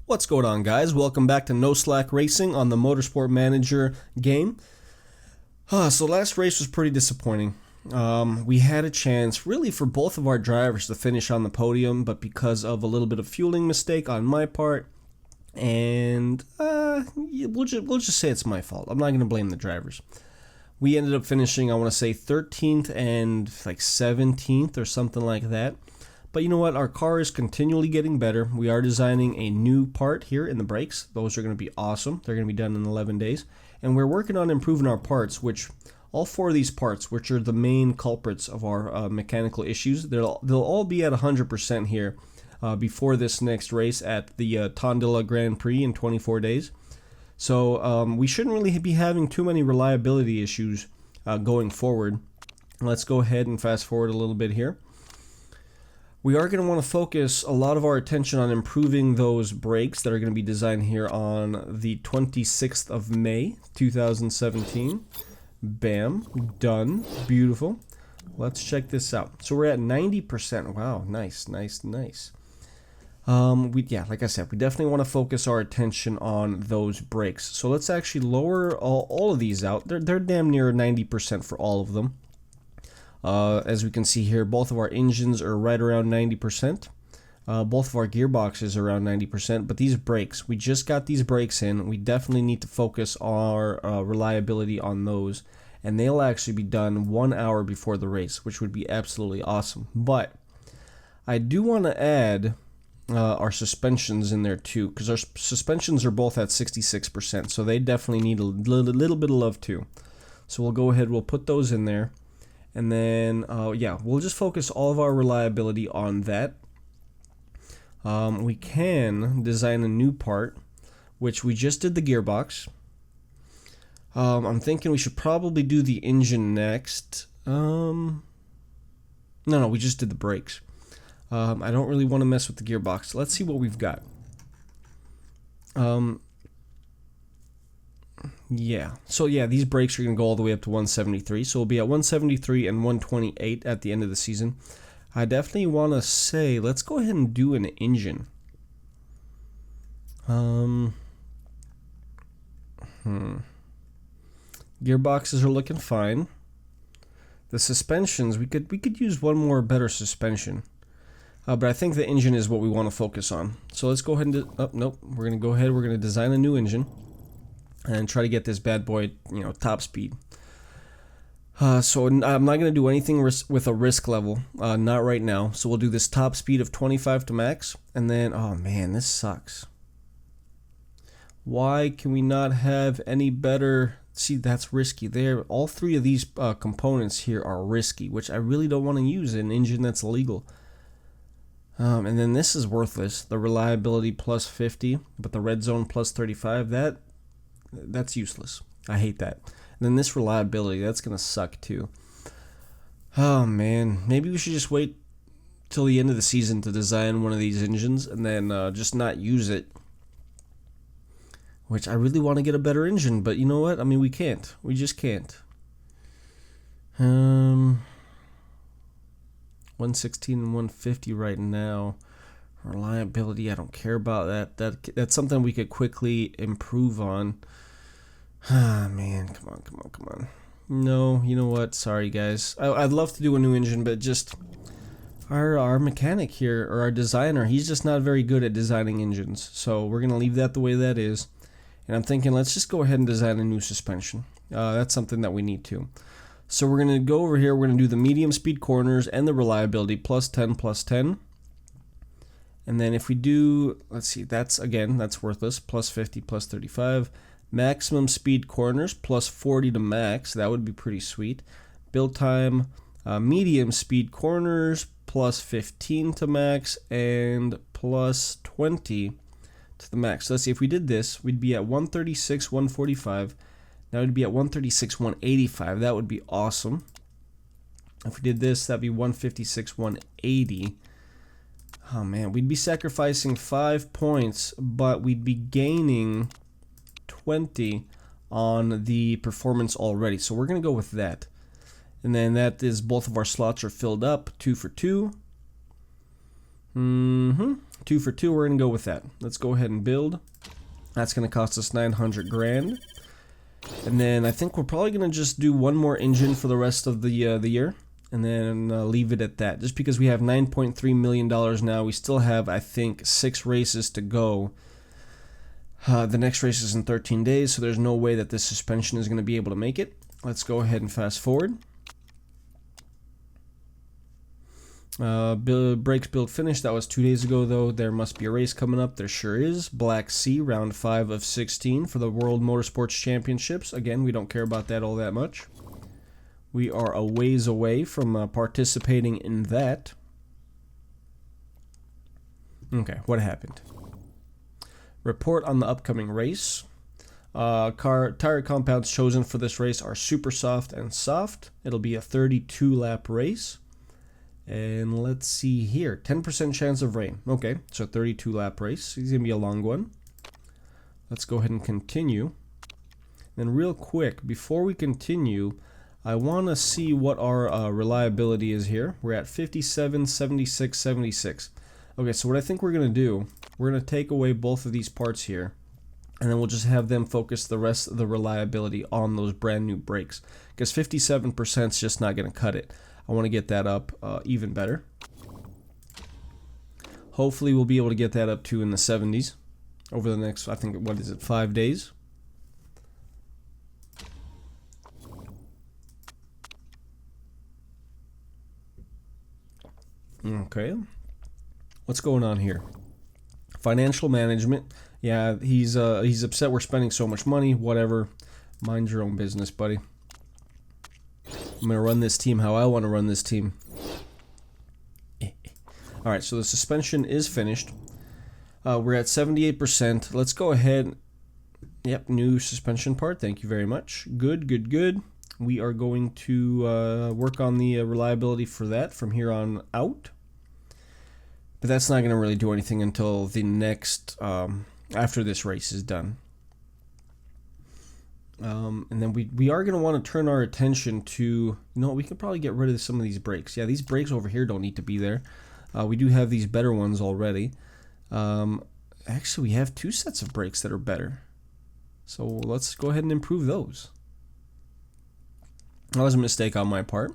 What's going on, guys? Welcome back to NoSlack Racing on the Motorsport Manager game. So last race was pretty disappointing. We had a chance really for both of our drivers to finish on the podium, but because of a little bit of fueling mistake on my part, and we'll just say it's my fault. I'm not going to blame the drivers. We ended up finishing, I want to say 13th and like 17th or something like that. But you know what? Our car is continually getting better. We are designing a new part here in the brakes. Those are going to be awesome. They're going to be done in 11 days. And we're working on improving our parts, which all four of these parts, which are the main culprits of our mechanical issues, they'll all be at 100% here before this next race at the Tondela Grand Prix in 24 days. So we shouldn't really be having too many reliability issues going forward. Let's go ahead and fast forward a little bit here. We are going to want to focus a lot of our attention on improving those brakes that are going to be designed here on the 26th of May, 2017. Bam. Done. Beautiful. Let's check this out. So we're at 90%. Wow. Nice. Like I said, we definitely want to focus our attention on those brakes. So let's actually lower all of these out. They're damn near 90% for all of them. As we can see here, both of our engines are right around 90%. Both of our gearboxes are around 90%. But these brakes, we just got these brakes in. We definitely need to focus our reliability on those. And they'll actually be done 1 hour before the race, which would be absolutely awesome. But I do want to add our suspensions in there too, because our suspensions are both at 66%. So they definitely need a little bit of love too. So we'll go ahead, we'll put those in there. And then, we'll just focus all of our reliability on that. We can design a new part, which we just did the gearbox. I'm thinking we should probably do the engine next. No, we just did the brakes. I don't really want to mess with the gearbox. Let's see what we've got. These brakes are going to go all the way up to 173. So we'll be at 173 and 128 at the end of the season. I definitely want to say, let's go ahead and do an engine. Gearboxes are looking fine. The suspensions, we could use one more better suspension. But I think the engine is what we want to focus on. So let's go ahead and we're going to go ahead, we're going to design a new engine and try to get this bad boy, top speed. So I'm not going to do anything with a risk level, not right now. So we'll do this top speed of 25 to max, and then, oh man, this sucks. Why can we not have any better? See, that's risky there. All three of these components here are risky, which I really don't want to use in an engine that's illegal. And then this is worthless. The reliability plus 50, but the red zone plus 35, that's useless. I hate that. And then this reliability, that's going to suck too. Oh man, maybe we should just wait till the end of the season to design one of these engines and then just not use it. Which I really want to get a better engine, but you know what? I mean, we can't. We just can't. 116 and 150 right now. Reliability, I don't care about that. That's something we could quickly improve on. Ah, man, come on. No, you know what? Sorry, guys. I'd love to do a new engine, but just our mechanic here, or our designer, he's just not very good at designing engines. So we're going to leave that the way that is. And I'm thinking, let's just go ahead and design a new suspension. That's something that we need to. So we're going to go over here. We're going to do the medium speed corners and the reliability plus 10. And then if we do, let's see, that's worthless. Plus 50, plus 35. Maximum speed corners, plus 40 to max. That would be pretty sweet. Build time, medium speed corners, plus 15 to max, and plus 20 to the max. So let's see, if we did this, we'd be at 136, 145. Now we'd be at 136, 185. That would be awesome. If we did this, that'd be 156, 180. Oh man, we'd be sacrificing 5 points, but we'd be gaining 20 on the performance already. So we're going to go with that. And then that is both of our slots are filled up, 2 for 2. 2 for 2, we're going to go with that. Let's go ahead and build. That's going to cost us 900 grand. And then I think we're probably going to just do one more engine for the rest of the year. And then leave it at that. Just because we have $9.3 million now, we still have, I think, 6 races to go. The next race is in 13 days, so there's no way that this suspension is going to be able to make it. Let's go ahead and fast forward. Brakes build finished. That was 2 days ago, though. There must be a race coming up. There sure is. Black Sea, round 5 of 16 for the World Motorsports Championships. Again, we don't care about that all that much. We are a ways away from participating in that. Okay, what happened? Report on the upcoming race. Tire compounds chosen for this race are super soft and soft. It'll be a 32-lap race. And let's see here. 10% chance of rain. Okay, so 32-lap race. It's going to be a long one. Let's go ahead and continue. Then real quick, before we continue, I want to see what our reliability is here. We're at 57, 76, 76. Okay, so what I think we're going to do, we're going to take away both of these parts here, and then we'll just have them focus the rest of the reliability on those brand new brakes, because 57% is just not going to cut it. I want to get that up even better. Hopefully we'll be able to get that up to in the 70s over the next, I think, what is it, 5 days? Okay. What's going on here? Financial management. Yeah, he's upset we're spending so much money. Whatever. Mind your own business, buddy. I'm going to run this team how I want to run this team. Alright, so the suspension is finished. We're at 78%. Let's go ahead. Yep, new suspension part. Thank you very much. Good, good, good. We are going to work on the reliability for that from here on out. But that's not going to really do anything until the next, after this race is done. And then we are going to want to turn our attention to, you know, we could probably get rid of some of these brakes. Yeah, these brakes over here don't need to be there. We do have these better ones already. Actually, we have 2 sets of brakes that are better. So let's go ahead and improve those. That was a mistake on my part.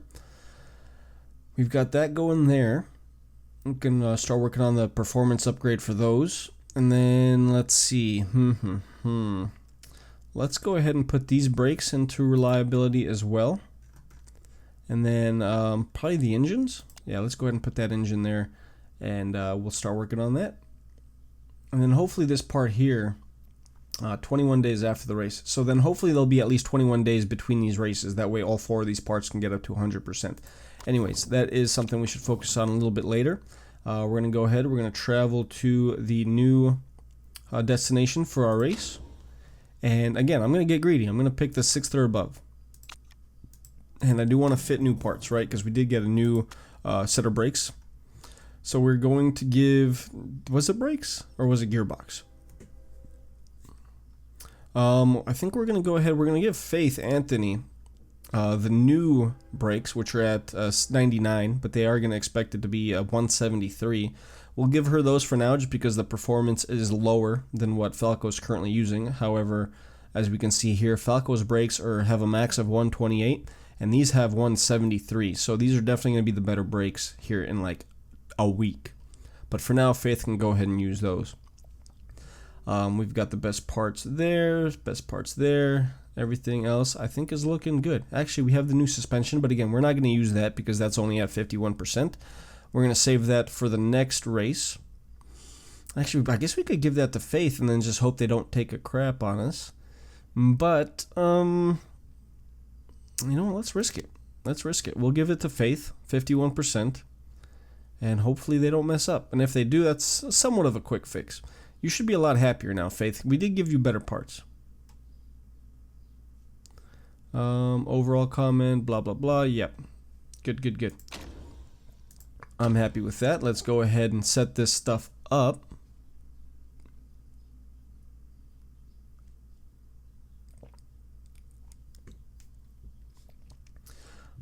We've got that going there. We can start working on the performance upgrade for those. And then let's see. Let's go ahead and put these brakes into reliability as well. And then probably the engines. Yeah, let's go ahead and put that engine there. And we'll start working on that. And then hopefully this part here, 21 days after the race. So then hopefully there'll be at least 21 days between these races. That way all 4 of these parts can get up to 100%. Anyways, that is something we should focus on a little bit later. We're going to go ahead. We're going to travel to the new destination for our race. And again, I'm going to get greedy. I'm going to pick the 6th or above. And I do want to fit new parts, right? Because we did get a new set of brakes. So we're going to give... Was it brakes or was it gearbox? I think we're going to go ahead. We're going to give Faith Anthony the new brakes, which are at 99, but they are going to expect it to be 173. We'll give her those for now just because the performance is lower than what Falco's currently using. However, as we can see here, Falco's brakes have a max of 128, and these have 173. So these are definitely going to be the better brakes here in like a week. But for now, Faith can go ahead and use those. We've got the best parts there, everything else I think is looking good. Actually, we have the new suspension, but again, we're not going to use that because that's only at 51%. We're going to save that for the next race. Actually, I guess we could give that to Faith and then just hope they don't take a crap on us. But, you know, let's risk it. Let's risk it. We'll give it to Faith, 51%, and hopefully they don't mess up. And if they do, that's somewhat of a quick fix. You should be a lot happier now, Faith. We did give you better parts. Overall comment, blah, blah, blah. Yep. Good, good, good. I'm happy with that. Let's go ahead and set this stuff up.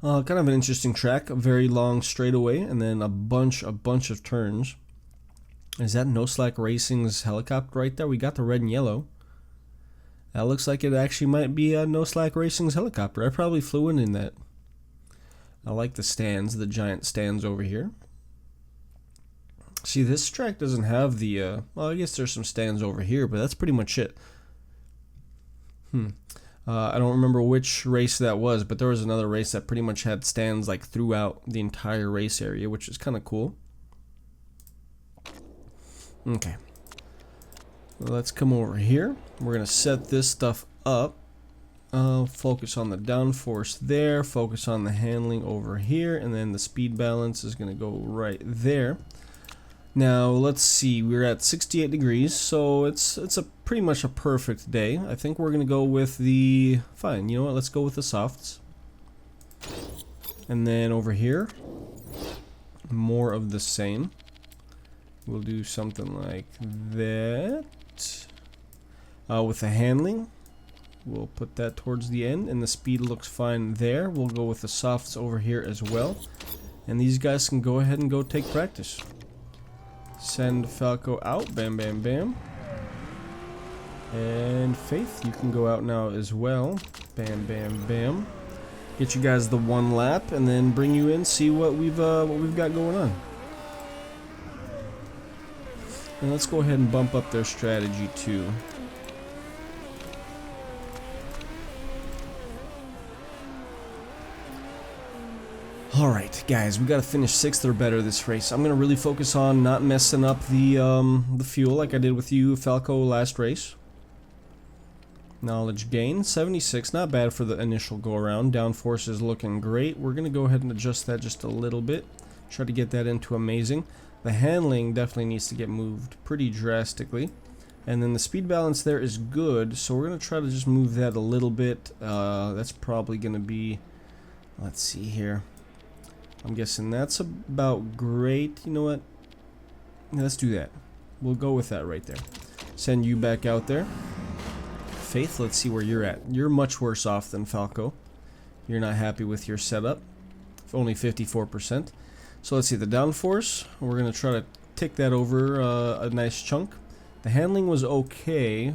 Kind of an interesting track. A very long straightaway and then a bunch of turns. Is that NoSlack Racing's helicopter right there? We got the red and yellow. That looks like it actually might be NoSlack Racing's helicopter. I probably flew in that. I like the stands, the giant stands over here. See, this track doesn't have the, well, I guess there's some stands over here, but that's pretty much it. I don't remember which race that was, but there was another race that pretty much had stands like throughout the entire race area, which is kind of cool. Okay. Let's come over here. We're going to set this stuff up. Focus on the downforce there, focus on the handling over here, and then the speed balance is going to go right there. Now let's see, we're at 68 degrees, so it's a pretty much a perfect day. I think we're going to go with the, fine, you know what, let's go with the softs. And then over here, more of the same. We'll do something like that. With the handling, we'll put that towards the end, and the speed looks fine there. We'll go with the softs over here as well. And these guys can go ahead and go take practice. Send Falco out, bam, bam, bam. And Faith, you can go out now as well. Bam, bam, bam. Get you guys the one lap, and then bring you in, see what we've got going on. And let's go ahead and bump up their strategy too. Alright guys, we gotta finish 6th or better this race. I'm gonna really focus on not messing up the fuel like I did with you, Falco, last race. Knowledge gain, 76, not bad for the initial go around. Downforce is looking great. We're gonna go ahead and adjust that just a little bit. Try to get that into amazing. The handling definitely needs to get moved pretty drastically. And then the speed balance there is good, so we're gonna try to just move that a little bit. That's probably gonna be, let's see here. I'm guessing that's about great. You know what? Let's do that. We'll go with that right there. Send you back out there. Faith, let's see where you're at. You're much worse off than Falco. You're not happy with your setup. Only 54%. So let's see, the downforce. We're going to try to tick that over a nice chunk. The handling was okay.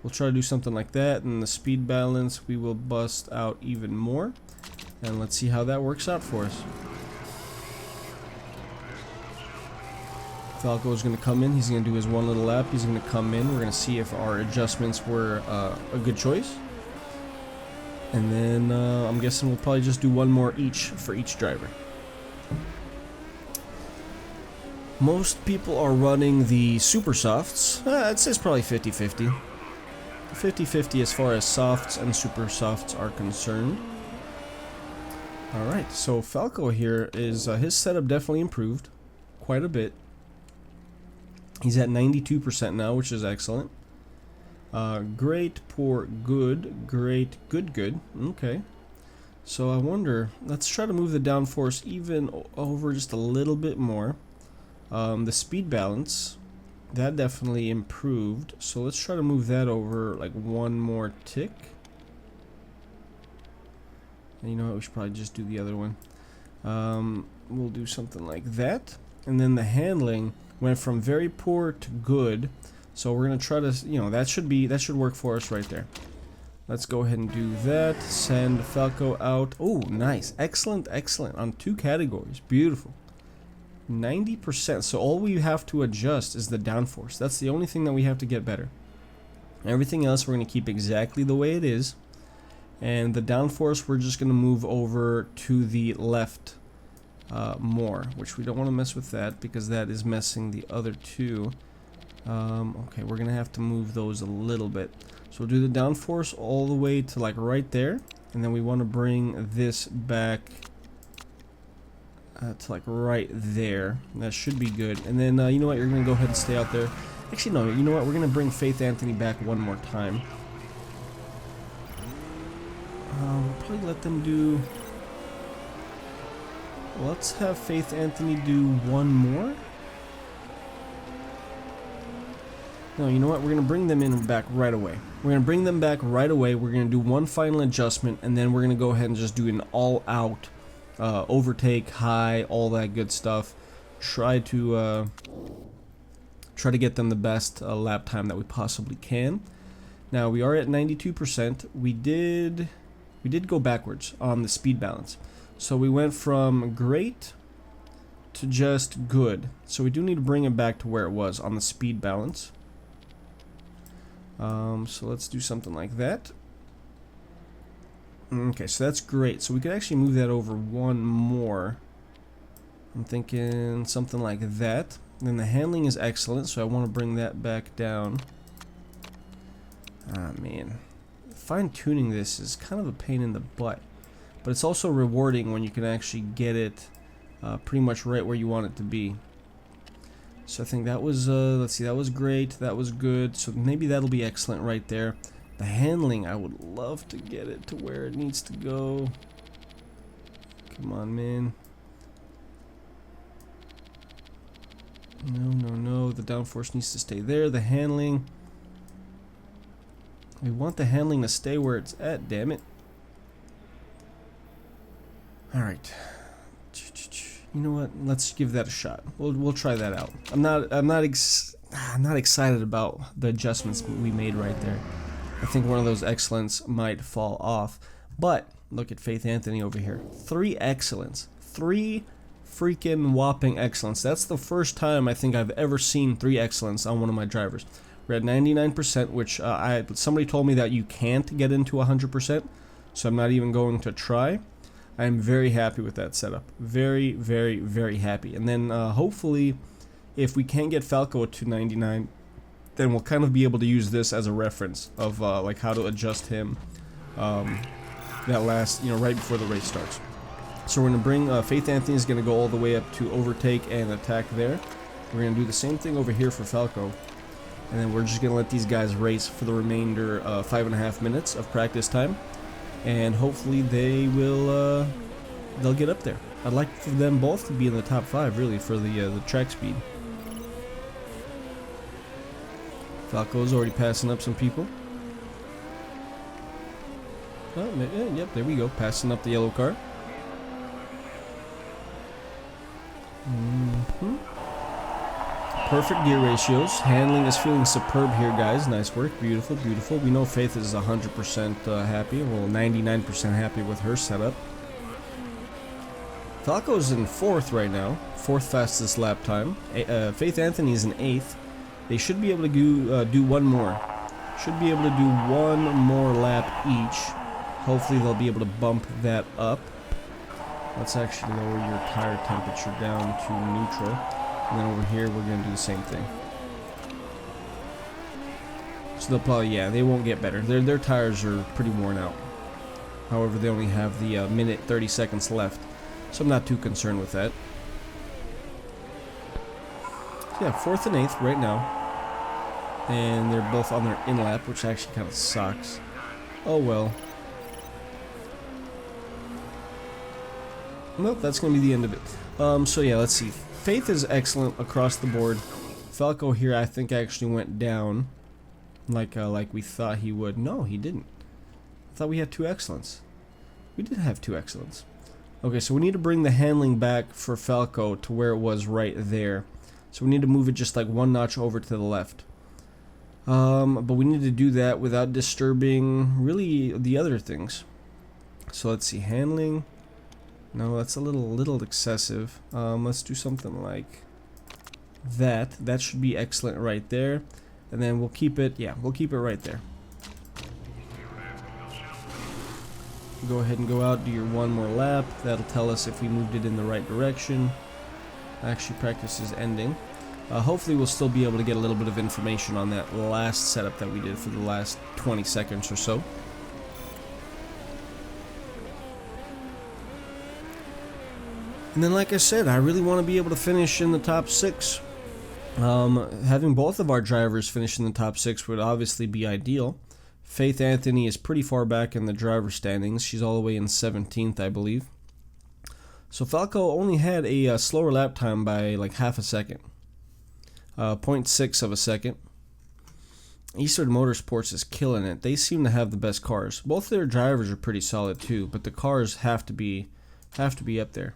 We'll try to do something like that. And the speed balance, we will bust out even more. And let's see how that works out for us. Falco is going to come in. He's going to do his one little lap. He's going to come in. We're going to see if our adjustments were a good choice. And then I'm guessing we'll probably just do one more each for each driver. Most people are running the super softs. I'd say it's probably 50-50. 50-50 as far as softs and super softs are concerned. Alright, so Falco here is, his setup definitely improved quite a bit. He's at 92% now, which is excellent. Great, poor, good, great, good, good. Okay. So I wonder, let's try to move the downforce even over just a little bit more. The speed balance, that definitely improved. So let's try to move that over like one more tick. And you know what, we should probably just do the other one. We'll do something like that. And then the handling went from very poor to good. So we're gonna try to, you know, that should work for us right there. Let's go ahead and do that. Send Falco out. Oh, nice, excellent, excellent on 2 categories. Beautiful. 90%. So all we have to adjust is the downforce. That's the only thing that we have to get better. Everything else we're gonna keep exactly the way it is. And the downforce we're just gonna move over to the left more, which we don't want to mess with that because that is messing the other two. Okay, we're gonna have to move those a little bit. So we'll do the downforce all the way to like right there, and then we want to bring this back to like right there. That should be good. And then you know what, you're gonna go ahead and stay out there. Actually no, you know what, we're gonna bring Faith Anthony back one more time. We'll probably let them do, let's have Faith Anthony do one more. No, you know what? We're going to bring them in back right away. We're going to bring them back right away. We're going to do one final adjustment, and then we're going to go ahead and just do an all-out overtake, high, all that good stuff. Try to try to get them the best lap time that we possibly can. Now we are at 92%. We did go backwards on the speed balance. So we went from great to just good. So we do need to bring it back to where it was on the speed balance. So let's do something like that. Okay, so that's great. So we could actually move that over one more. I'm thinking something like that. Then the handling is excellent, so I want to bring that back down. Ah, man. Fine-tuning this is kind of a pain in the butt. But it's also rewarding when you can actually get it pretty much right where you want it to be. So I think that was, let's see, that was great. That was good. So maybe that'll be excellent right there. The handling, I would love to get it to where it needs to go. Come on, man. No. The downforce needs to stay there. The handling. We want the handling to stay where it's at, damn it. Alright. You know what? Let's give that a shot. We'll try that out. I'm not excited about the adjustments we made right there. I think one of those excellence might fall off. But look at Faith Anthony over here. 3 excellence. 3 freaking whopping excellence. That's the first time I think I've ever seen 3 excellence on one of my drivers. We're at 99%, which somebody told me that you can't get into 100%, so I'm not even going to try. I am very happy with that setup. Very, very, very happy. And then hopefully, if we can't get Falco to 99, then we'll kind of be able to use this as a reference of like how to adjust him that last, right before the race starts. So we're going to bring Faith Anthony is going to go all the way up to overtake and attack there. We're going to do the same thing over here for Falco. And then we're just going to let these guys race for the remainder 5.5 minutes of practice time. And hopefully they will, they'll get up there. I'd like for them both to be in the top 5, really, for the track speed. Falco's already passing up some people. Oh, yep, there we go, passing up the yellow car. Perfect gear ratios. Handling is feeling superb here, guys. Nice work. Beautiful, beautiful. We know Faith is 100% happy. Well, 99% happy with her setup. Falco's in 4th right now. 4th fastest lap time. Faith Anthony is in 8th. They should be able to do one more. Should be able to do one more lap each. Hopefully they'll be able to bump that up. Let's actually lower your tire temperature down to neutral. And then over here, we're going to do the same thing. So they'll probably, yeah, they won't get better. Their tires are pretty worn out. However, they only have the minute 30 seconds left. So I'm not too concerned with that. So yeah, 4th and 8th right now. And they're both on their in-lap, which actually kind of sucks. Oh well. Nope, that's going to be the end of it. So yeah, let's see. Faith is excellent across the board. Falco here, I think, actually went down, like we thought he would. No, he didn't. I thought we had 2 excellence. We did have 2 excellence. Okay, so we need to bring the handling back for Falco to where it was right there. So we need to move it just like 1 notch over to the left. But we need to do that without disturbing really the other things. So let's see, handling. No, that's a little excessive. Let's do something like that. That should be excellent right there. And then we'll keep it, yeah, we'll keep it right there. Go ahead and go out, do your 1 more lap. That'll tell us if we moved it in the right direction. Actually, practice is ending. Hopefully we'll still be able to get a little bit of information on that last setup that we did for the last 20 seconds or so. And then, like I said, I really want to be able to finish in the top 6. Having both of our drivers finish in the top 6 would obviously be ideal. Faith Anthony is pretty far back in the driver standings. She's all the way in 17th, I believe. So Falco only had a slower lap time by like half a second. 0.6 of a second. Eastern Motorsports is killing it. They seem to have the best cars. Both their drivers are pretty solid too, but the cars have to be up there.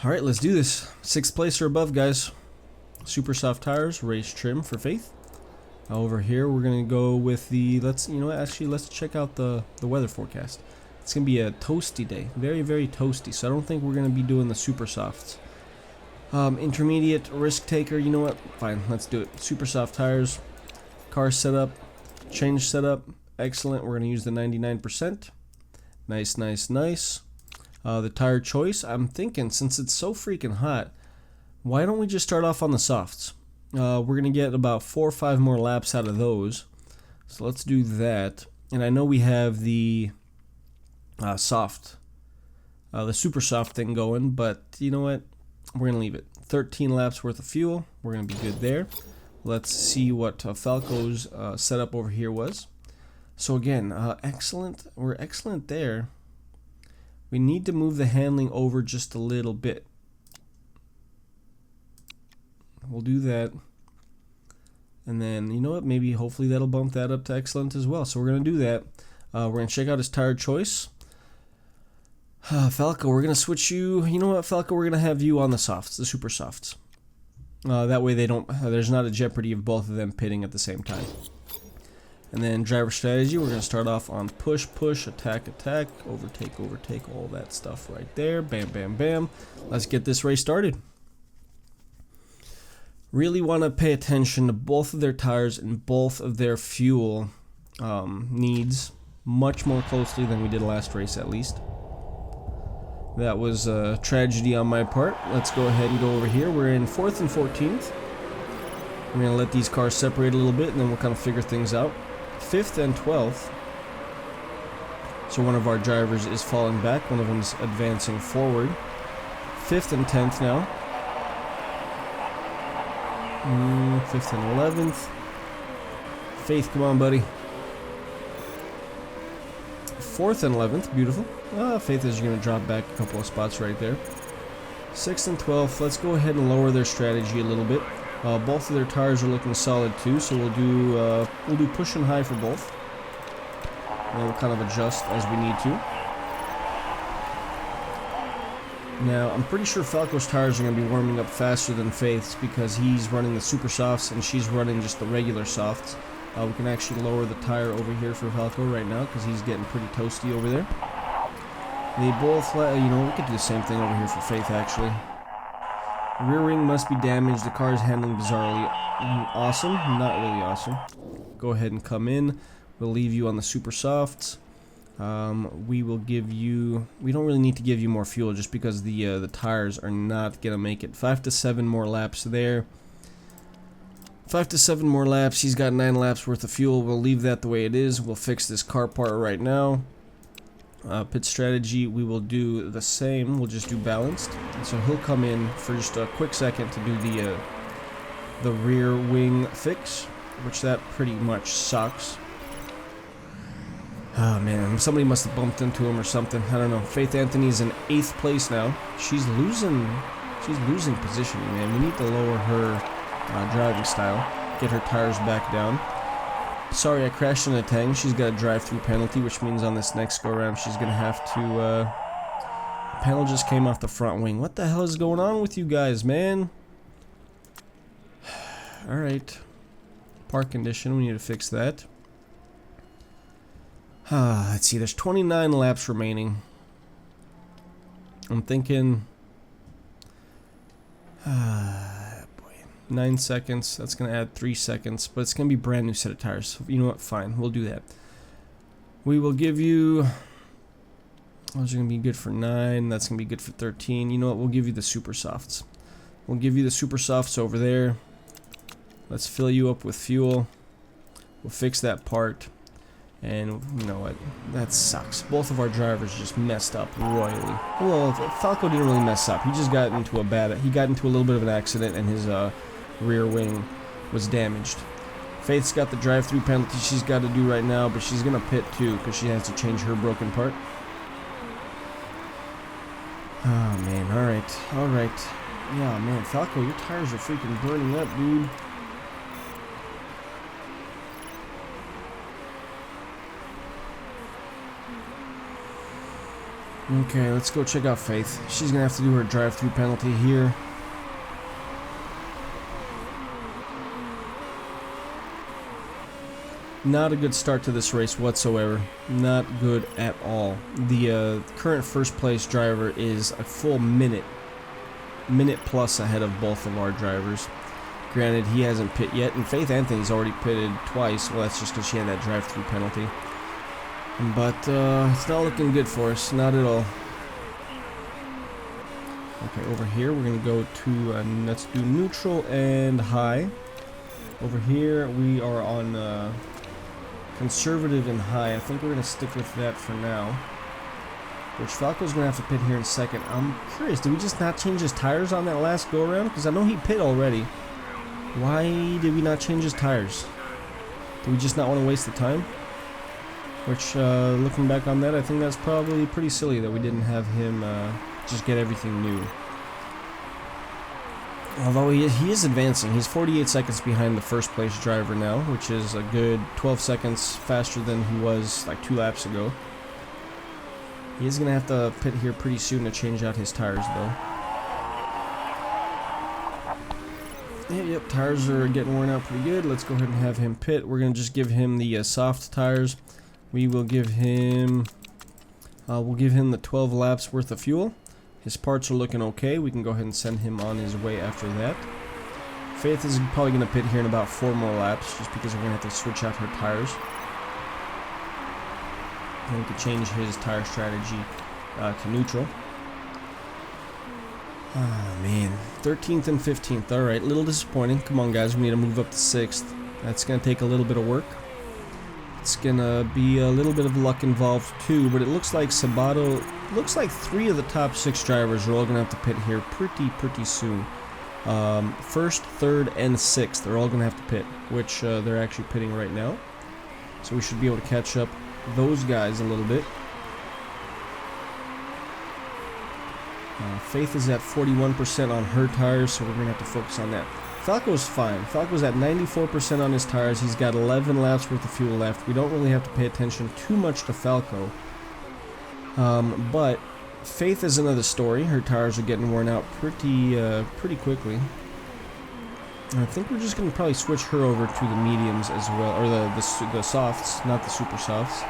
All right, let's do this. 6th place or above, guys. Super soft tires, race trim for Faith. Over here, we're gonna go with the. Let's check out the weather forecast. It's gonna be a toasty day, very, very toasty. So I don't think we're gonna be doing the super softs. Intermediate, risk taker. You know what? Fine, let's do it. Super soft tires, car setup, change setup. Excellent. We're gonna use the 99%. Nice, nice, nice. The tire choice. I'm thinking since it's so freaking hot, why don't we just start off on the softs? We're going to get about 4 or 5 more laps out of those. So let's do that. And I know we have the soft, the super soft thing going, but you know what? We're going to leave it. 13 laps worth of fuel. We're going to be good there. Let's see what Falco's setup over here was. So again, excellent. We're excellent there. We need to move the handling over just a little bit. We'll do that. And then, you know what? Maybe, hopefully, that'll bump that up to excellent as well. So we're going to do that. We're going to check out his tire choice. Falco, we're going to switch you. You know what, Falco? We're going to have you on the softs, the super softs. That way they don't. There's not a jeopardy of both of them pitting at the same time. And then driver strategy, we're going to start off on push, push, attack, attack, overtake, overtake, all that stuff right there. Bam, bam, bam. Let's get this race started. Really want to pay attention to both of their tires and both of their fuel needs much more closely than we did last race, at least. That was a tragedy on my part. Let's go ahead and go over here. We're in 4th and 14th. We're going to let these cars separate a little bit, and then we'll kind of figure things out. 5th and 12th. So one of our drivers is falling back. One of them is advancing forward. 5th and 10th now. 5th and 11th. Faith, come on, buddy. 4th and 11th, beautiful. Faith is going to drop back a couple of spots right there. 6th and 12th, let's go ahead and lower their strategy a little bit. Both of their tires are looking solid too, so we'll do push and high for both. And we'll kind of adjust as we need to. Now, I'm pretty sure Falco's tires are going to be warming up faster than Faith's because he's running the super softs and she's running just the regular softs. We can actually lower the tire over here for Falco right now because he's getting pretty toasty over there. They both, we could do the same thing over here for Faith actually. Rear wing must be damaged. The car is handling bizarrely. Awesome. Not really awesome. Go ahead and come in. We'll leave you on the super softs. We will give you. We don't really need to give you more fuel just because the tires are not gonna make it. 5 to 7 more laps there. 5 to 7 more laps. He's got 9 laps worth of fuel. We'll leave that the way it is. We'll fix this car part right now. Pit strategy, we will do the same. We'll just do balanced. And so he'll come in for just a quick second to do the rear wing fix, which that pretty much sucks. Oh man, somebody must have bumped into him or something. I don't know. Faith Anthony's in 8th place now. She's losing positioning, man. We need to lower her driving style, get her tires back down. Sorry, I crashed in a tang. She's got a drive-through penalty, which means on this next go-around she's going to have to... panel just came off the front wing. What the hell is going on with you guys, man? Alright. Park condition, we need to fix that. Let's see, there's 29 laps remaining. I'm thinking... 9 seconds, that's going to add 3 seconds, but it's going to be a brand new set of tires. So you know what, fine, we'll do that. We will give you, those are going to be good for 9, that's going to be good for 13. You know what, we'll give you the super softs. We'll give you the super softs over there. Let's fill you up with fuel. We'll fix that part. And you know what, that sucks. Both of our drivers just messed up royally. Well, Falco didn't really mess up. He just got into a little bit of an accident and his rear wing was damaged. Faith's got the drive-through penalty she's got to do right now, but she's gonna pit too because she has to change her broken part. Oh man, alright. Yeah man, Falco, your tires are freaking burning up, dude. Okay, let's go check out Faith. She's gonna have to do her drive-through penalty here. Not a good start to this race whatsoever. Not good at all. The current first place driver is a full minute plus ahead of both of our drivers. Granted, he hasn't pit yet, and Faith Anthony's already pitted twice. Well, that's just because she had that drive-through penalty. But it's not looking good for us, not at all. Okay, over here we're going to go to, let's do neutral and high. Over here we are on conservative and high. I think we're going to stick with that for now. Which Falco's going to have to pit here in second. I'm curious, did we just not change his tires on that last go-around? Because I know he pit already. Why did we not change his tires? Do we just not want to waste the time? Which, looking back on that, I think that's probably pretty silly that we didn't have him just get everything new. Although he is advancing. He's 48 seconds behind the first place driver now, which is a good 12 seconds faster than he was like 2 laps ago. He is going to have to pit here pretty soon to change out his tires, though. Yep, tires are getting worn out pretty good. Let's go ahead and have him pit. We're going to just give him the soft tires. We will give him the 12 laps worth of fuel. His parts are looking okay. We can go ahead and send him on his way after that. Faith is probably going to pit here in about 4 more laps, just because we're going to have to switch out her tires. And we can change his tire strategy to neutral. Ah, man. 13th and 15th. Alright, a little disappointing. Come on, guys. We need to move up to 6th. That's going to take a little bit of work. It's going to be a little bit of luck involved, too. But it looks like Sabato... Looks like 3 of the top 6 drivers are all going to have to pit here pretty soon. First, third, and 6th. They're all going to have to pit, which they're actually pitting right now. So we should be able to catch up those guys a little bit. Faith is at 41% on her tires, so we're going to have to focus on that. Falco's fine. Falco's at 94% on his tires. He's got 11 laps worth of fuel left. We don't really have to pay attention too much to Falco. But Faith is another story. Her tires are getting worn out pretty quickly. And I think we're just going to probably switch her over to the mediums as well, or the softs, not the super softs.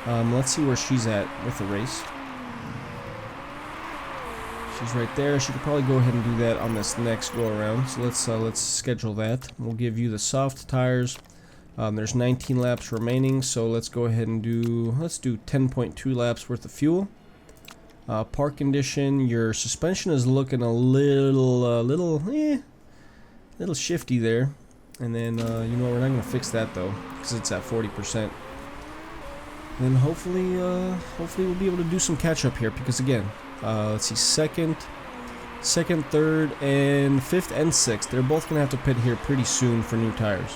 Let's see where she's at with the race. She's right there. She could probably go ahead and do that on this next go around. So let's schedule that. We'll give you the soft tires. There's 19 laps remaining, so let's go ahead and do 10.2 laps worth of fuel. Park condition. Your suspension is looking a little shifty there. And then you know, we're not gonna fix that though, because it's at 40%. And hopefully we'll be able to do some catch up here, because again. Let's see, second, third, and 5th and 6th. They're both going to have to pit here pretty soon for new tires.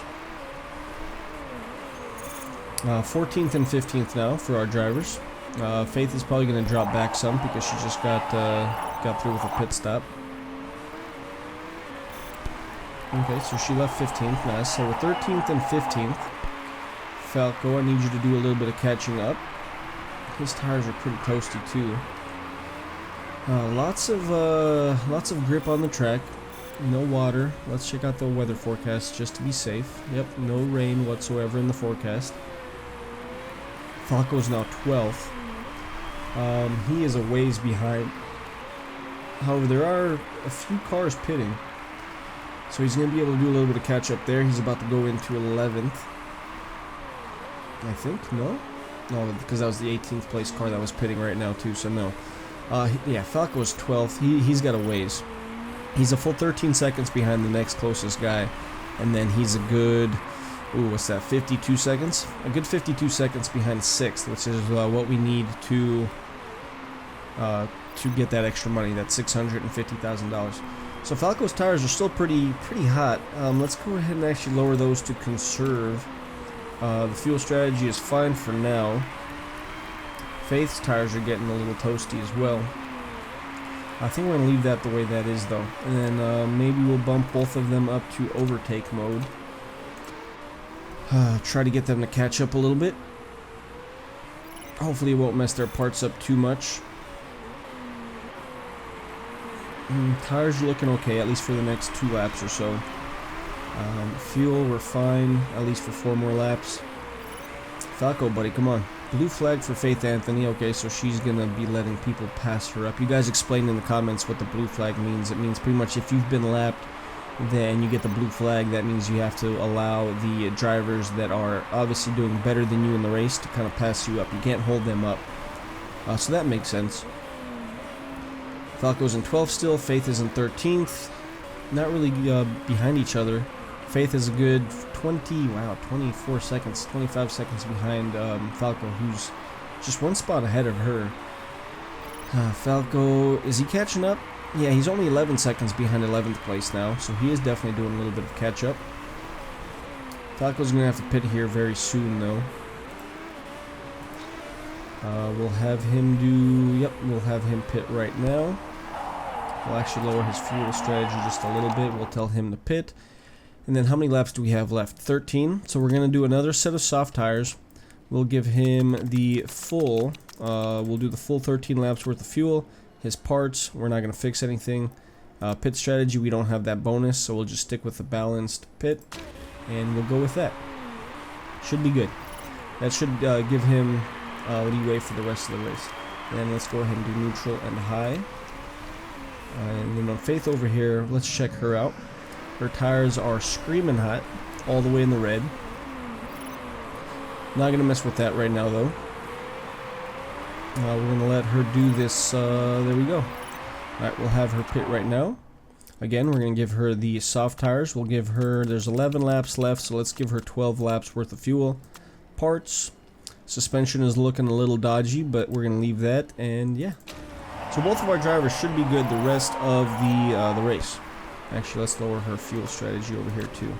14th and 15th now for our drivers. Faith is probably going to drop back some because she just got through with a pit stop. Okay, so she left 15th. Nice. So we're 13th and 15th. Falco, I need you to do a little bit of catching up. His tires are pretty toasty too. Lots of grip on the track. No water. Let's check out the weather forecast just to be safe. Yep, no rain whatsoever in the forecast. Falco's now 12th. He is a ways behind. However, there are a few cars pitting, so he's going to be able to do a little bit of catch up there. He's about to go into 11th. I think, no, because that was the 18th place car that was pitting right now too, so no. Yeah, Falco's 12th. He's got a ways. He's a full 13 seconds behind the next closest guy, and then he's a good, what's that, 52 seconds? A good 52 seconds behind 6th, which is what we need to get that extra money, that $650,000. So Falco's tires are still pretty hot. Let's go ahead and actually lower those to conserve. The fuel strategy is fine for now. Faith's tires are getting a little toasty as well. I think we're going to leave that the way that is though. And then maybe we'll bump both of them up to overtake mode. Try to get them to catch up a little bit. Hopefully it won't mess their parts up too much. Tires are looking okay, at least for the next 2 laps or so. Fuel, we're fine, at least for 4 more laps. Falco, buddy, come on. Blue flag for Faith Anthony. Okay, so she's gonna be letting people pass her up. You guys explain in the comments what the blue flag means. It means pretty much if you've been lapped, then you get the blue flag. That means you have to allow the drivers that are obviously doing better than you in the race to kind of pass you up. You can't hold them up. So that makes sense. Falco's in 12th still. Faith is in 13th. Not really behind each other. Faith is a good 24 seconds, 25 seconds behind Falco, who's just 1 spot ahead of her. Falco, is he catching up? Yeah, he's only 11 seconds behind 11th place now, so he is definitely doing a little bit of catch up. Falco's going to have to pit here very soon, though. We'll have him we'll have him pit right now. We'll actually lower his fuel strategy just a little bit. We'll tell him to pit. And then how many laps do we have left? 13. So we're going to do another set of soft tires. We'll give him the full, we'll do the full 13 laps worth of fuel. His parts, we're not going to fix anything. Pit strategy, we don't have that bonus, so we'll just stick with the balanced pit. And we'll go with that. Should be good. That should give him leeway for the rest of the race. And let's go ahead and do neutral and high. And then on Faith over here, let's check her out. Her tires are screaming hot, all the way in the red. Not going to mess with that right now, though. We're going to let her do this. There we go. Alright, we'll have her pit right now. Again, we're going to give her the soft tires. We'll give her, there's 11 laps left, so let's give her 12 laps worth of fuel. Parts. Suspension is looking a little dodgy, but we're going to leave that, and yeah. So both of our drivers should be good the rest of the race. Actually, let's lower her fuel strategy over here too.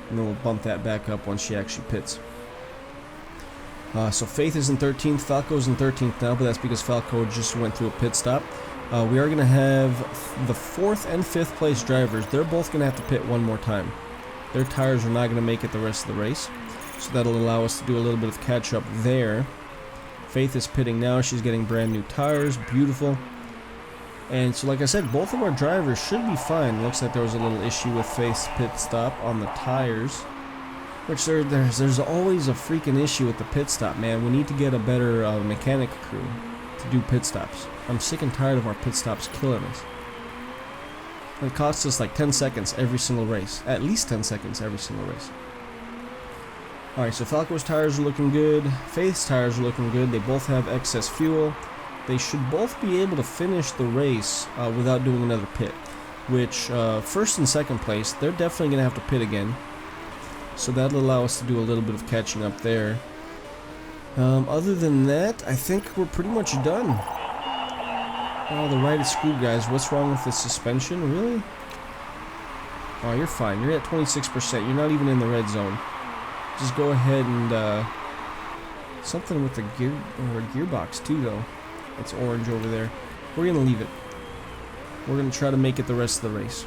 And then we'll bump that back up once she actually pits. So Faith is in 13th, Falco's in 13th now, but that's because Falco just went through a pit stop. We are going to have the 4th and 5th place drivers. They're both going to have to pit one more time. Their tires are not going to make it the rest of the race. So that'll allow us to do a little bit of catch up there. Faith is pitting now. She's getting brand new tires. Beautiful. And so like I said, both of our drivers should be fine. Looks like there was a little issue with Faith's pit stop on the tires. Which there's always a freaking issue with the pit stop, man. We need to get a better mechanic crew to do pit stops. I'm sick and tired of our pit stops killing us. It costs us like 10 seconds every single race. At least 10 seconds every single race. Alright, so Falco's tires are looking good. Faith's tires are looking good. They both have excess fuel. They should both be able to finish the race without doing another pit. Which, first and second place, they're definitely going to have to pit again. So that'll allow us to do a little bit of catching up there. Other than that, I think we're pretty much done. Oh, the right is screwed, guys. What's wrong with the suspension? Really? Oh, you're fine. You're at 26%. You're not even in the red zone. Just go ahead and, something with the gearbox too, though. It's orange over there. We're going to leave it. We're going to try to make it the rest of the race.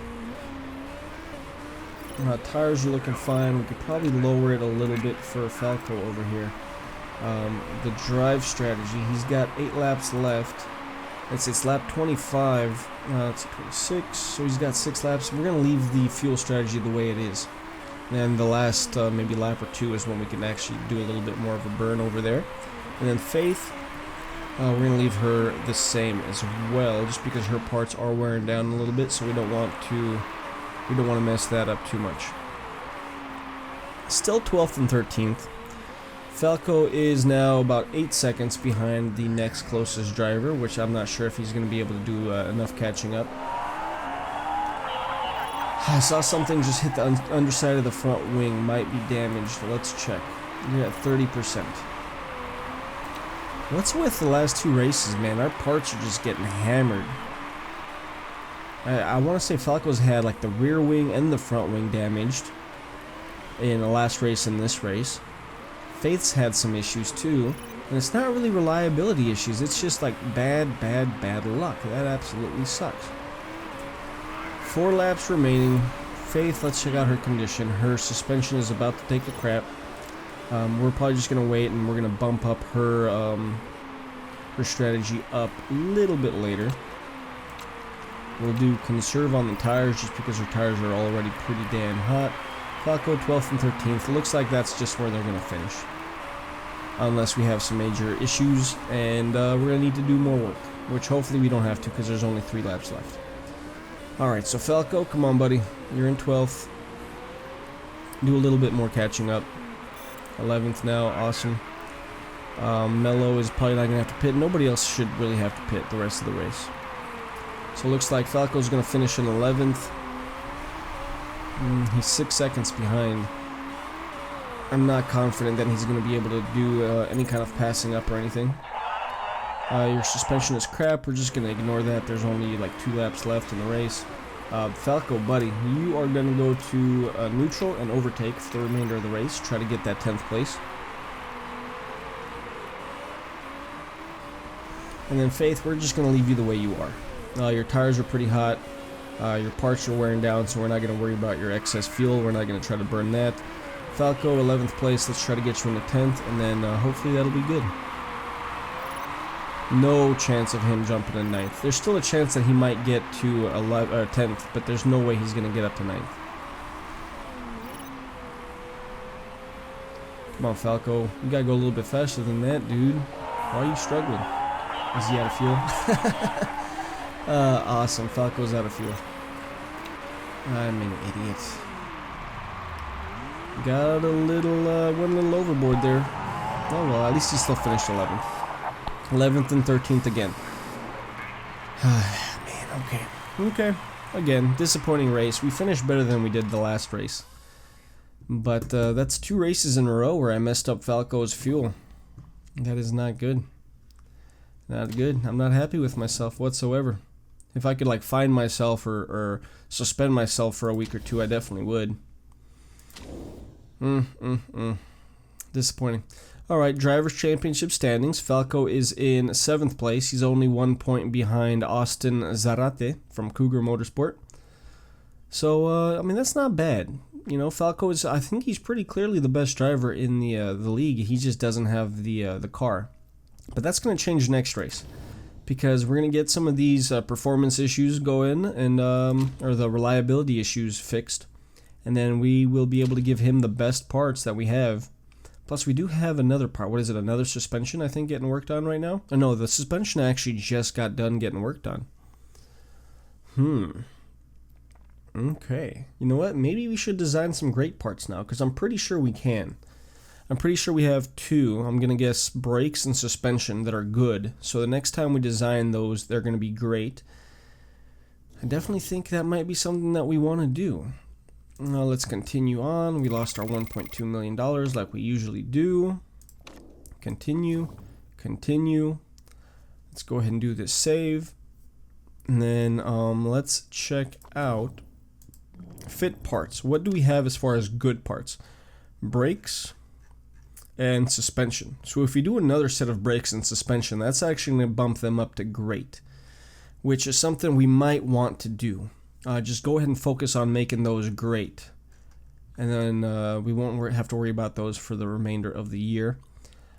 Tires are looking fine. We could probably lower it a little bit for Falco over here. The drive strategy, he's got 8 laps left. It's lap 25. It's 26, so he's got 6 laps. We're going to leave the fuel strategy the way it is. And the last maybe lap or 2 is when we can actually do a little bit more of a burn over there. And then Faith, we're going to leave her the same as well, just because her parts are wearing down a little bit, so we don't want to mess that up too much. Still 12th and 13th. Falco is now about 8 seconds behind the next closest driver, which I'm not sure if he's going to be able to do enough catching up. I saw something just hit the underside of the front wing, might be damaged. Let's check. You're at 30%. What's with the last 2 races, man? Our parts are just getting hammered. I want to say Falco's had like the rear wing and the front wing damaged in the last race and this race. Faith's had some issues too, and it's not really reliability issues, it's just like bad luck. That absolutely sucks. 4 laps remaining. Faith, let's check out her condition. Her suspension is about to take a crap. We're probably just going to wait, and we're going to bump up her strategy up a little bit later. We'll do conserve on the tires just because our tires are already pretty damn hot. Falco 12th and 13th. It looks like that's just where they're going to finish. Unless we have some major issues and we're going to need to do more work. Which hopefully we don't have to because there's only 3 laps left. Alright, so Falco, come on buddy. You're in 12th. Do a little bit more catching up. 11th now, awesome. Mello is probably not going to have to pit. Nobody else should really have to pit the rest of the race. So it looks like Falco's going to finish in 11th. He's 6 seconds behind. I'm not confident that he's going to be able to do any kind of passing up or anything. Your suspension is crap. We're just going to ignore that. There's only like 2 laps left in the race. Falco, buddy, you are going to go to neutral and overtake for the remainder of the race. Try to get that 10th place. And then Faith, we're just going to leave you the way you are. Your tires are pretty hot. Your parts are wearing down, so we're not going to worry about your excess fuel. We're not going to try to burn that. Falco, 11th place. Let's try to get you in the 10th, and then hopefully that'll be good. No chance of him jumping in 9th. There's still a chance that he might get to 10th, but there's no way he's going to get up to 9th. Come on, Falco. You got to go a little bit faster than that, dude. Why are you struggling? Is he out of fuel? Awesome. Falco's out of fuel. I'm an idiot. Got a little, went a little overboard there. Oh well, at least he still finished 11th. 11th and 13th again. Man, okay. Okay. Again, disappointing race. We finished better than we did the last race. But that's 2 races in a row where I messed up Falco's fuel. That is not good. Not good. I'm not happy with myself whatsoever. If I could like find myself or suspend myself for a week or 2, I definitely would. Disappointing. Alright, Drivers' Championship standings. Falco is in 7th place. He's only 1 point behind Austin Zarate from Cougar Motorsport. So, I mean, that's not bad. You know, Falco is, I think he's pretty clearly the best driver in the league. He just doesn't have the car. But that's going to change next race. Because we're going to get some of these performance issues going and or the reliability issues fixed. And then we will be able to give him the best parts that we have. Plus, we do have another part. What is it? Another suspension, I think, getting worked on right now? Oh, no, the suspension actually just got done getting worked on. Okay. You know what? Maybe we should design some great parts now, because I'm pretty sure we can. I'm pretty sure we have 2, I'm going to guess, brakes and suspension that are good. So the next time we design those, they're going to be great. I definitely think that might be something that we want to do. Now let's continue on. We lost our $1.2 million like we usually do. Continue. Let's go ahead and do this save. And then let's check out fit parts. What do we have as far as good parts? Brakes and suspension. So if we do another set of brakes and suspension, that's actually going to bump them up to great, which is something we might want to do. Just go ahead and focus on making those great. And then we won't have to worry about those for the remainder of the year.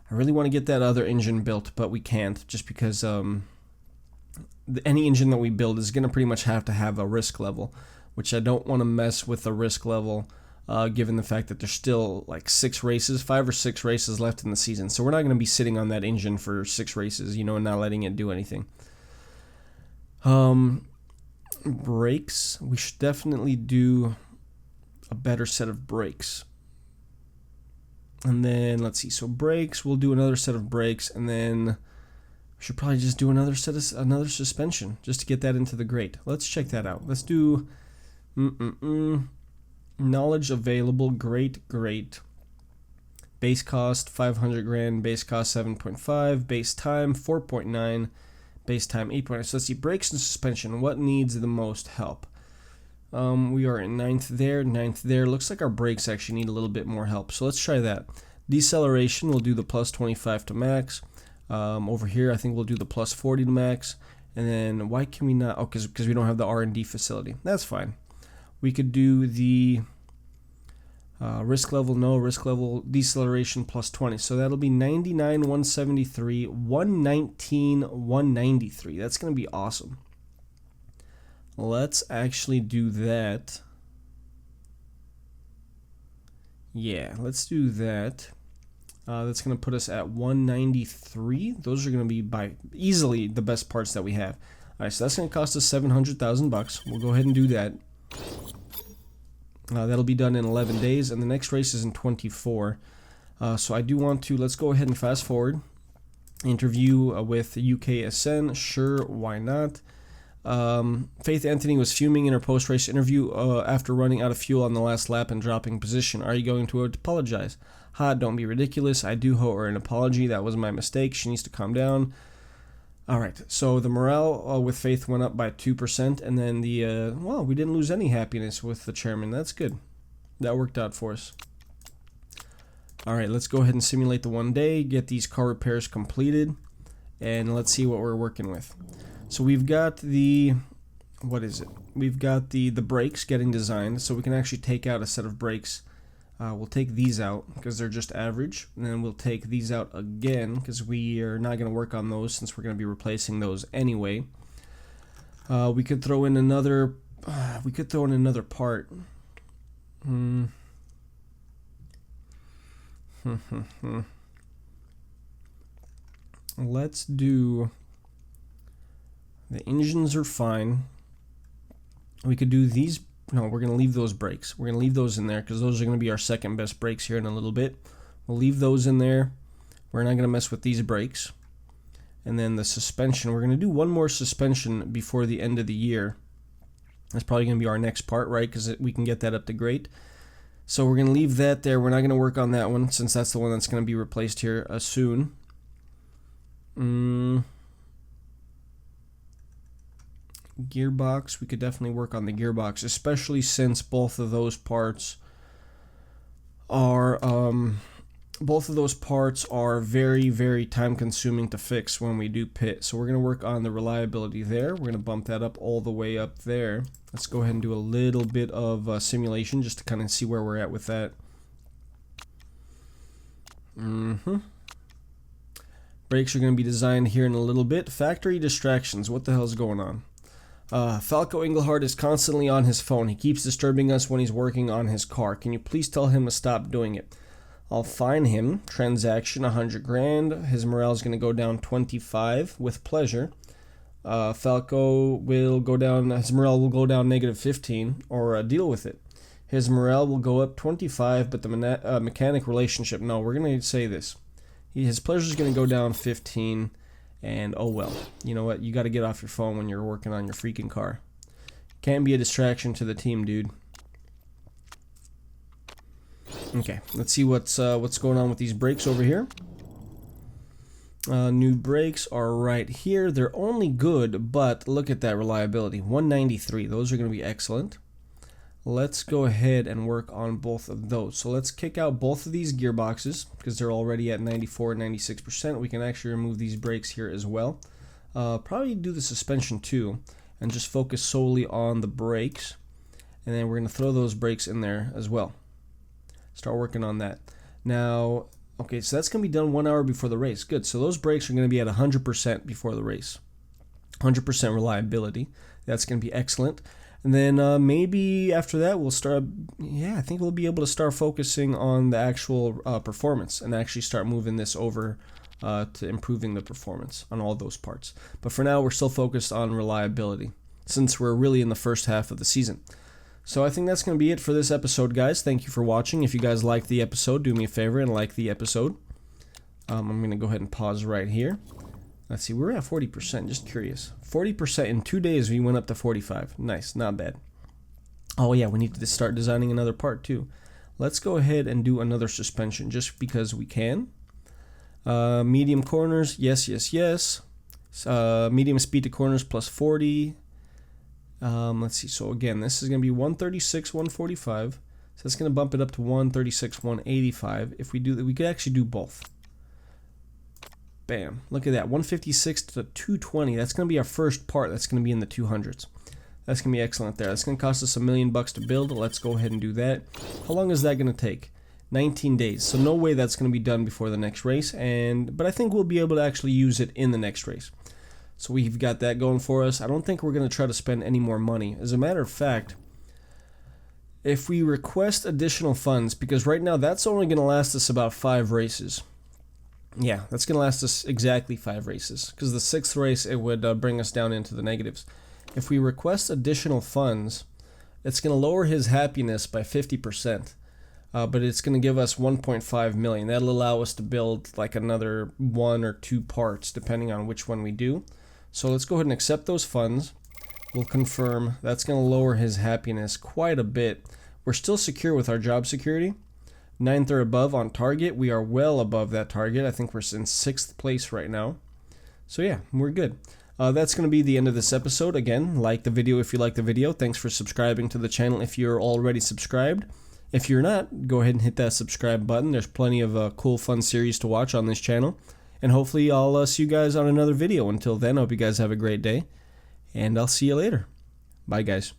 I really want to get that other engine built, but we can't just because any engine that we build is going to pretty much have to have a risk level, which I don't want to mess with the risk level given the fact that there's still like 5 or 6 races left in the season. So we're not going to be sitting on that engine for 6 races, you know, and not letting it do anything. Brakes, we should definitely do a better set of brakes. And then let's see, so brakes, we'll do another set of brakes, and then we should probably just do another suspension just to get that into the great. Let's check that out. Let's do knowledge available, great. Base cost 500 grand, base cost 7.5, base time 4.9, base time 8.9. So let's see, brakes and suspension, what needs the most help? We are in 9th there. Looks like our brakes actually need a little bit more help, so let's try that. Deceleration, we'll do the plus 25 to max. Over here, I think we'll do the plus 40 to max. And then why can we not? Oh, because we don't have the R&D facility. That's fine. We could do the risk level, deceleration plus 20. So that'll be 99, 173, 119, 193. That's going to be awesome. Let's actually do that. Yeah, let's do that. That's going to put us at 193. Those are going to be by easily the best parts that we have. All right, so that's going to cost us 700,000 bucks. We'll go ahead and do that. That'll be done in 11 days, and the next race is in 24. So I do want to, let's go ahead and fast forward. Interview with UKSN, sure, why not? Faith Anthony was fuming in her post-race interview after running out of fuel on the last lap and dropping position. Are you going to apologize? Ha, don't be ridiculous. I do owe her an apology. That was my mistake. She needs to calm down. All right, so the morale with Faith went up by 2%, and then well, we didn't lose any happiness with the chairman. That's good. That worked out for us. All right, let's go ahead and simulate the 1 day, get these car repairs completed, and let's see what we're working with. So we've got the, what is it? We've got the brakes getting designed, so we can actually take out a set of brakes. We'll take these out because they're just average, and then we'll take these out again because we are not going to work on those since we're going to be replacing those anyway. We could throw in another. Part. Let's do. The engines are fine. We could do these. No, we're going to leave those brakes. We're going to leave those in there because those are going to be our second best brakes here in a little bit. We'll leave those in there. We're not going to mess with these brakes. And then the suspension, we're going to do one more suspension before the end of the year. That's probably going to be our next part, right? Because we can get that up to great. So we're going to leave that there. We're not going to work on that one since that's the one that's going to be replaced here soon. Gearbox, we could definitely work on the gearbox, especially since both of those parts are very, very time consuming to fix when we do pit. So we're going to work on the reliability there. We're going to bump that up all the way up there. Let's go ahead and do a little bit of simulation just to kind of see where we're at with that. Brakes are going to be designed here in a little bit. Factory distractions, what the hell is going on? Falco Engelhardt is constantly on his phone. He keeps disturbing us when he's working on his car. Can you please tell him to stop doing it? I'll fine him. Transaction 100 grand. His morale is going to go down 25 with pleasure. Falco will go down. His morale will go down negative 15 or deal with it. His morale will go up 25, but the mechanic relationship. No, we're going to say this. His pleasure is going to go down 15. And oh well, you know what? You got to get off your phone when you're working on your freaking car. Can't be a distraction to the team, dude. Okay, let's see what's going on with these brakes over here. New brakes are right here. They're only good, but look at that reliability. 193. Those are going to be excellent. Let's go ahead and work on both of those. So let's kick out both of these gearboxes because they're already at 94 and 96%. We can actually remove these brakes here as well. Probably do the suspension too and just focus solely on the brakes. And then we're going to throw those brakes in there as well. Start working on that. Now, okay, so that's going to be done 1 hour before the race. Good. So those brakes are going to be at 100% before the race. 100% reliability. That's going to be excellent. And then maybe after that we'll start, I think we'll be able to start focusing on the actual performance and actually start moving this over to improving the performance on all those parts. But for now we're still focused on reliability since we're really in the first half of the season. So I think that's going to be it for this episode, guys. Thank you for watching. If you guys liked the episode, do me a favor and like the episode. I'm going to go ahead and pause right here. Let's see, we're at 40%, just curious. 40% in 2 days, we went up to 45. Nice, not bad. Oh yeah, we need to start designing another part too. Let's go ahead and do another suspension just because we can. Medium corners, yes, yes, yes. Medium speed to corners plus 40. Let's see, so again, this is going to be 136, 145. So that's going to bump it up to 136, 185. If we do that, we could actually do both. Bam. Look at that. 156 to 220. That's going to be our first part. That's going to be in the 200s. That's going to be excellent there. That's going to cost us $1 million to build. Let's go ahead and do that. How long is that going to take? 19 days. So no way that's going to be done before the next race. But I think we'll be able to actually use it in the next race. So we've got that going for us. I don't think we're going to try to spend any more money. As a matter of fact, if we request additional funds, because right now that's only going to last us about 5 races. Yeah, that's going to last us exactly 5 races, because the 6th race, it would bring us down into the negatives. If we request additional funds, it's going to lower his happiness by 50%, but it's going to give us 1.5 million. That'll allow us to build like another 1 or 2 parts, depending on which one we do. So let's go ahead and accept those funds. We'll confirm. That's going to lower his happiness quite a bit. We're still secure with our job security. 9th or above on target. We are well above that target. I think we're in 6th place right now. So yeah, we're good. That's going to be the end of this episode. Again, like the video if you like the video. Thanks for subscribing to the channel if you're already subscribed. If you're not, go ahead and hit that subscribe button. There's plenty of cool, fun series to watch on this channel. And hopefully I'll see you guys on another video. Until then, I hope you guys have a great day. And I'll see you later. Bye, guys.